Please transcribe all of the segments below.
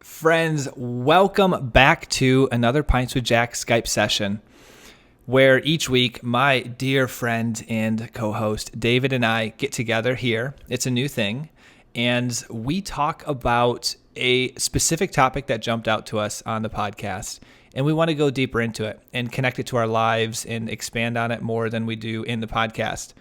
Friends, welcome back to another Pints with Jack Skype session, where each week my dear friend and co-host David and I get together here. It's a new thing, and we talk about a specific topic that jumped out to us on the podcast, and we want to go deeper into it and connect it to our lives and expand on it more than we do in the podcast.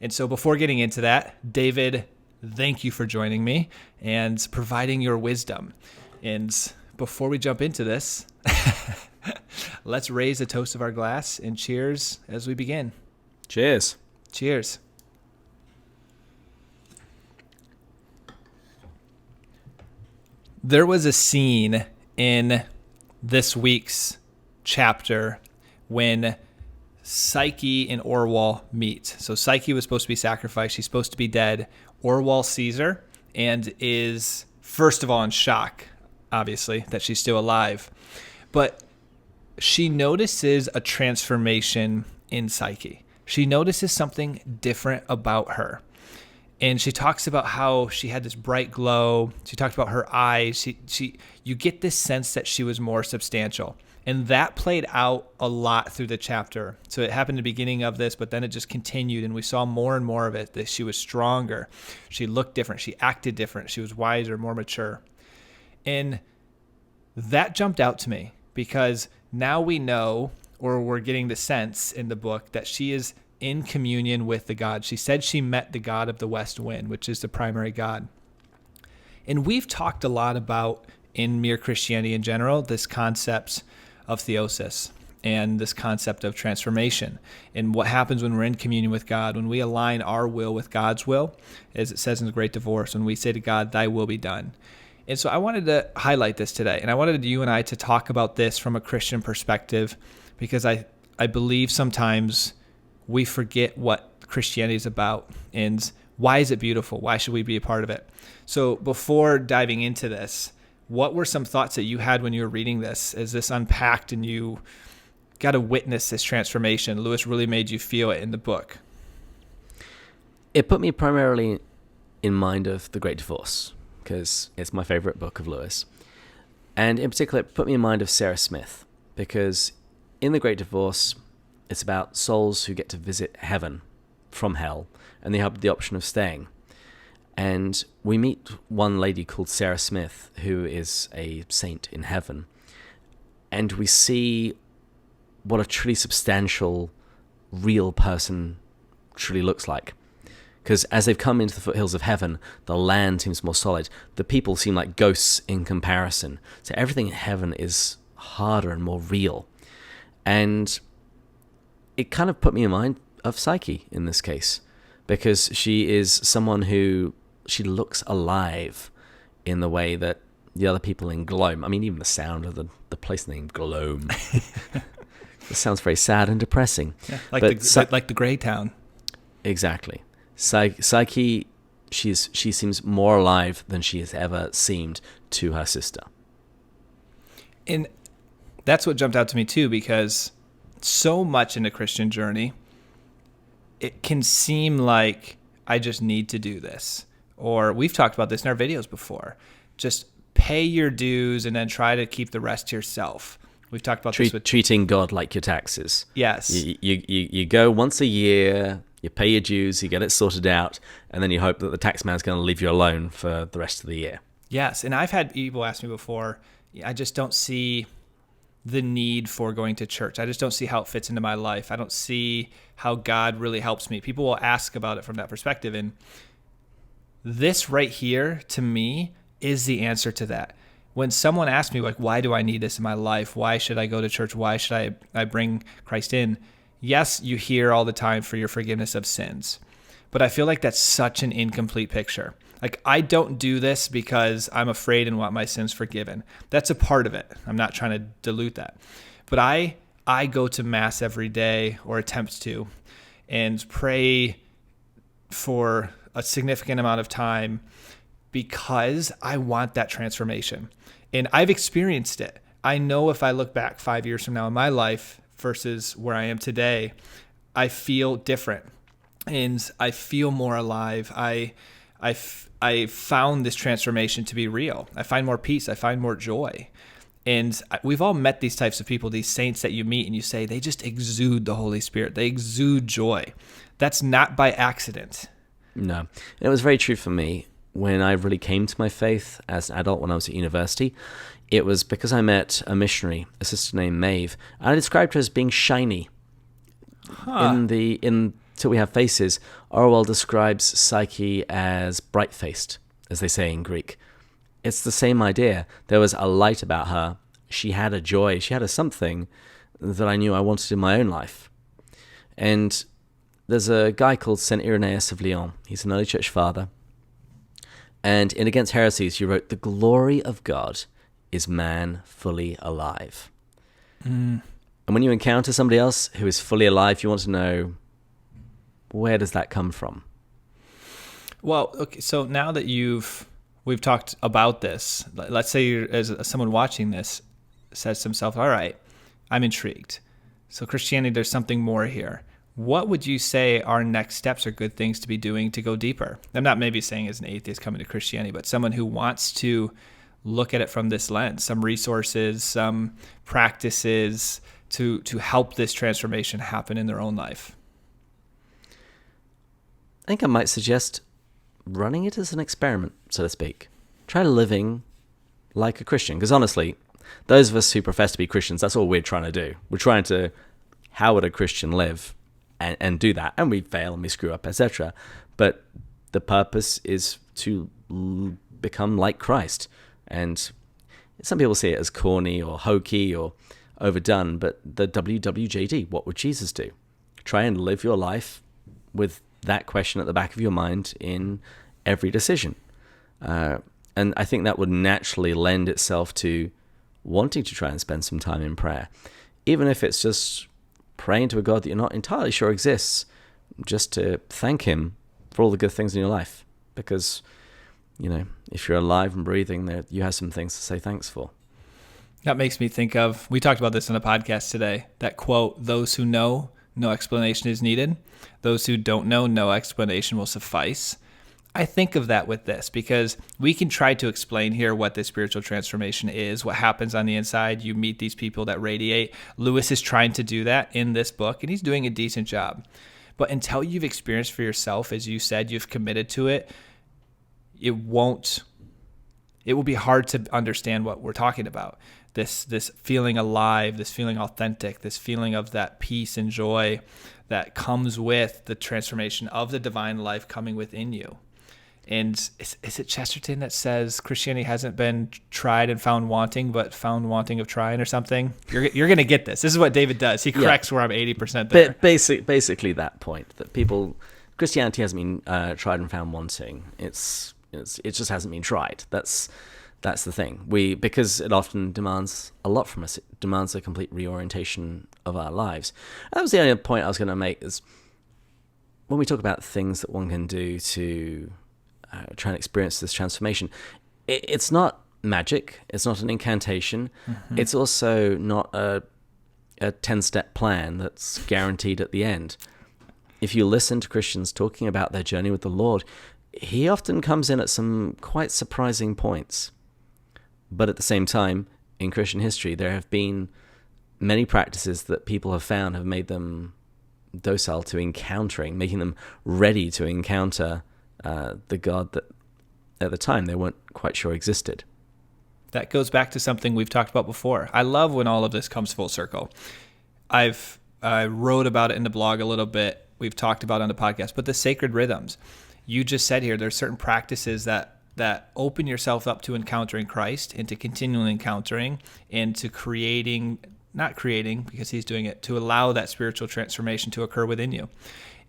And so before getting into that, David, thank you for joining me and providing your wisdom. And before we jump into this, let's raise a toast of our glass and cheers as we begin. Cheers. Cheers. There was a scene in this week's chapter when Psyche and Orwell meet. So Psyche was supposed to be sacrificed. She's supposed to be dead. Orwell sees her and is, first of all, in shock, obviously, that she's still alive. But she notices a transformation in Psyche. She notices something different about her. And she talks about how she had this bright glow. She talked about her eyes. You get this sense that she was more substantial. And that played out a lot through the chapter. So it happened at the beginning of this, but then it just continued, and we saw more and more of it, that she was stronger. She looked different. She acted different. She was wiser, more mature. And that jumped out to me because now we know, or we're getting the sense in the book, that she is in communion with the God. She said she met the God of the west wind, which is the primary God. And we've talked a lot about, in Mere Christianity in general, this concept of theosis and this concept of transformation and what happens when we're in communion with God, when we align our will with God's will, as it says in the Great Divorce, when we say to God, thy will be done. And so I wanted to highlight this today, and I wanted you and I to talk about this from a Christian perspective, because I believe sometimes we forget what Christianity is about and why is it beautiful? Why should we be a part of it? So before diving into this, what were some thoughts that you had when you were reading this as this unpacked and you got to witness this transformation? Lewis really made you feel it in the book. It put me primarily in mind of The Great Divorce, because it's my favorite book of Lewis. And in particular, it put me in mind of Sarah Smith, because in The Great Divorce, it's about souls who get to visit heaven from hell, and they have the option of staying. And we meet one lady called Sarah Smith, who is a saint in heaven. And we see what a truly substantial, real person truly looks like. Because as they've come into the foothills of heaven, the land seems more solid. The people seem like ghosts in comparison. So everything in heaven is harder and more real. And it kind of put me in mind of Psyche in this case, because she is someone who, she looks alive in the way that the other people in Glome, I mean, even the sound of the place name Glome, it sounds very sad and depressing. Yeah, like the Grey Town. Exactly. Psyche, she seems more alive than she has ever seemed to her sister. And that's what jumped out to me too, because so much in the Christian journey, it can seem like I just need to do this. Or we've talked about this in our videos before. Just pay your dues and then try to keep the rest to yourself. We've talked about this with treating God like your taxes. Yes. You go once a year, you pay your dues, you get it sorted out, and then you hope that the tax man's going to leave you alone for the rest of the year. Yes, and I've had people ask me before, I just don't see the need for going to church. I just don't see how it fits into my life. I don't see how God really helps me. People will ask about it from that perspective, and this right here, to me, is the answer to that. When someone asks me, like, why do I need this in my life? Why should I go to church? Why should I bring Christ in? Yes, you hear all the time for your forgiveness of sins, but I feel like that's such an incomplete picture. Like, I don't do this because I'm afraid and want my sins forgiven. That's a part of it. I'm not trying to dilute that. But I go to Mass every day, or attempt to, and pray for a significant amount of time because I want that transformation. And I've experienced it. I know if I look back 5 years from now in my life versus where I am today, I feel different and I feel more alive. I I found this transformation to be real. I find more peace. I find more joy. And we've all met these types of people, these saints that you meet and you say, they just exude the Holy Spirit. They exude joy. That's not by accident. No. And it was very true for me when I really came to my faith as an adult when I was at university. It was because I met a missionary, a sister named Maeve. And I described her as being shiny. In Till We Have Faces, Orwell describes Psyche as bright-faced, as they say in Greek. It's the same idea. There was a light about her. She had a joy. She had a something that I knew I wanted in my own life. And there's a guy called Saint Irenaeus of Lyon. He's an early church father. And in Against Heresies, he wrote, "The glory of God is man fully alive." And when you encounter somebody else who is fully alive, you want to know, where does that come from? Well, okay, so now that we've talked about this, let's say as someone watching this says to himself, all right, I'm intrigued. So Christianity, there's something more here. What would you say our next steps or good things to be doing to go deeper? I'm not maybe saying as an atheist coming to Christianity, but someone who wants to look at it from this lens, some resources, some practices to help this transformation happen in their own life. I think I might suggest running it as an experiment, so to speak. Try living like a Christian. Because honestly, those of us who profess to be Christians, that's all we're trying to do. We're trying to, how would a Christian live? And do that. And we fail and we screw up, etc. But the purpose is to become like Christ. And some people see it as corny or hokey or overdone, but the WWJD, what would Jesus do? Try and live your life with that question at the back of your mind in every decision. And I think that would naturally lend itself to wanting to try and spend some time in prayer. Even if it's just praying to a God that you're not entirely sure exists, just to thank him for all the good things in your life. Because, if you're alive and breathing, you have some things to say thanks for. That makes me think of, we talked about this in a podcast today, that quote, "Those who know, no explanation is needed. Those who don't know, no explanation will suffice." I think of that with this because we can try to explain here what this spiritual transformation is, what happens on the inside. You meet these people that radiate. Lewis is trying to do that in this book, and he's doing a decent job. But until you've experienced for yourself, as you said, you've committed to it, it will be hard to understand what we're talking about. This feeling alive, this feeling authentic, this feeling of that peace and joy that comes with the transformation of the divine life coming within you. And is it Chesterton that says Christianity hasn't been tried and found wanting, but found wanting of trying or something? You're going to get this. This is what David does. He corrects where I'm 80% there. But basically that point, that Christianity hasn't been tried and found wanting. It just hasn't been tried. That's the thing. Because it often demands a lot from us. It demands a complete reorientation of our lives. And that was the only point I was going to make, is when we talk about things that one can do to try and experience this transformation, it's not magic. It's not an incantation. Mm-hmm. It's also not a 10-step plan that's guaranteed at the end. If you listen to Christians talking about their journey with the Lord, he often comes in at some quite surprising points. But at the same time, in Christian history, there have been many practices that people have found have made them docile to encountering, making them ready to encounter the God that at the time they weren't quite sure existed. That goes back to something we've talked about before. I love when all of this comes full circle. I wrote about it in the blog a little bit. We've talked about it on the podcast, but the sacred rhythms. You just said here, there's certain practices that open yourself up to encountering Christ and to continually encountering and to not creating because he's doing it, to allow that spiritual transformation to occur within you.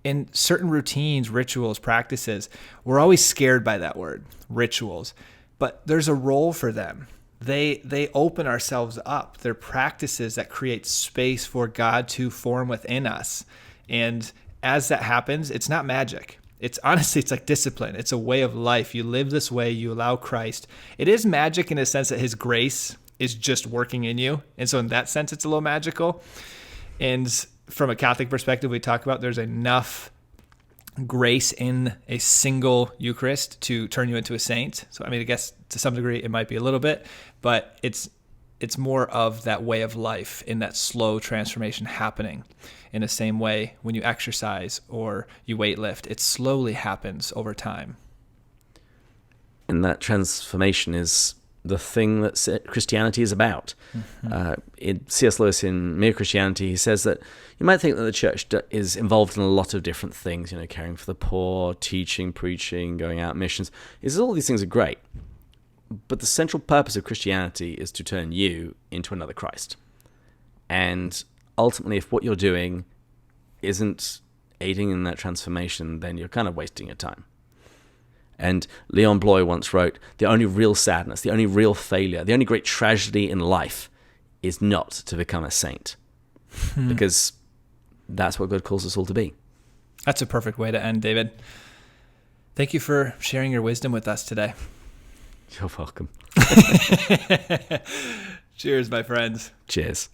In certain routines, rituals, practices, we're always scared by that word, rituals, but there's a role for them. They open ourselves up. They're practices that create space for God to form within us. And as that happens, it's not magic. It's like discipline. It's a way of life. You live this way. You allow Christ. It is magic in the sense that his grace is just working in you. And so in that sense, it's a little magical. And from a Catholic perspective, we talk about there's enough grace in a single Eucharist to turn you into a saint. So, I mean, I guess to some degree it might be a little bit, but it's more of that way of life in that slow transformation happening in the same way when you exercise or you weightlift. It slowly happens over time. And that transformation is the thing that Christianity is about. In C.S. Lewis in Mere Christianity, he says that you might think that the church is involved in a lot of different things, caring for the poor, teaching, preaching, going out missions. He says all these things are great. But the central purpose of Christianity is to turn you into another Christ. And ultimately, if what you're doing isn't aiding in that transformation, then you're kind of wasting your time. And Leon Bloy once wrote, the only real sadness, the only real failure, the only great tragedy in life is not to become a saint. Because that's what God calls us all to be. That's a perfect way to end, David. Thank you for sharing your wisdom with us today. You're welcome. Cheers, my friends. Cheers.